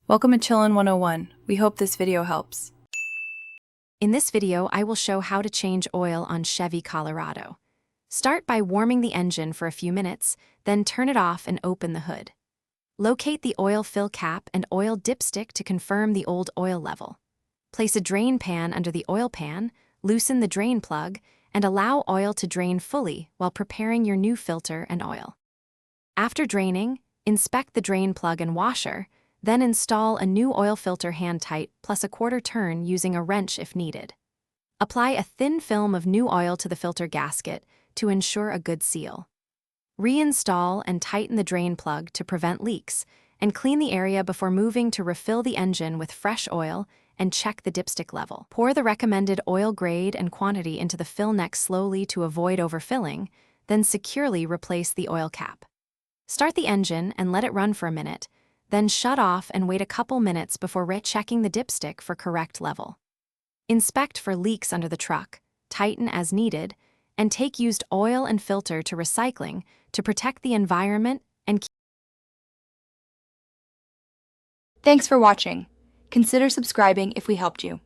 Welcome to Chillin' 101. We hope this video helps. In this video, I will show how to change oil on Chevy Colorado. Start by warming the engine for a few minutes, then turn it off and open the hood. Locate the oil fill cap and oil dipstick to confirm the old oil level. Place a drain pan under the oil pan, loosen the drain plug, and allow oil to drain fully while preparing your new filter and oil. After draining, inspect the drain plug and washer, then install a new oil filter hand-tight plus a quarter turn using a wrench if needed. Apply a thin film of new oil to the filter gasket to ensure a good seal. Reinstall and tighten the drain plug to prevent leaks, and clean the area before moving to refill the engine with fresh oil and check the dipstick level. Pour the recommended oil grade and quantity into the fill neck slowly to avoid overfilling, then securely replace the oil cap. Start the engine and let it run for a minute, then shut off and wait a couple minutes before checking the dipstick for correct level. Inspect for leaks under the truck, tighten as needed, and take used oil and filter to recycling to protect the environment and keep. Thanks for watching. Consider subscribing if we helped you.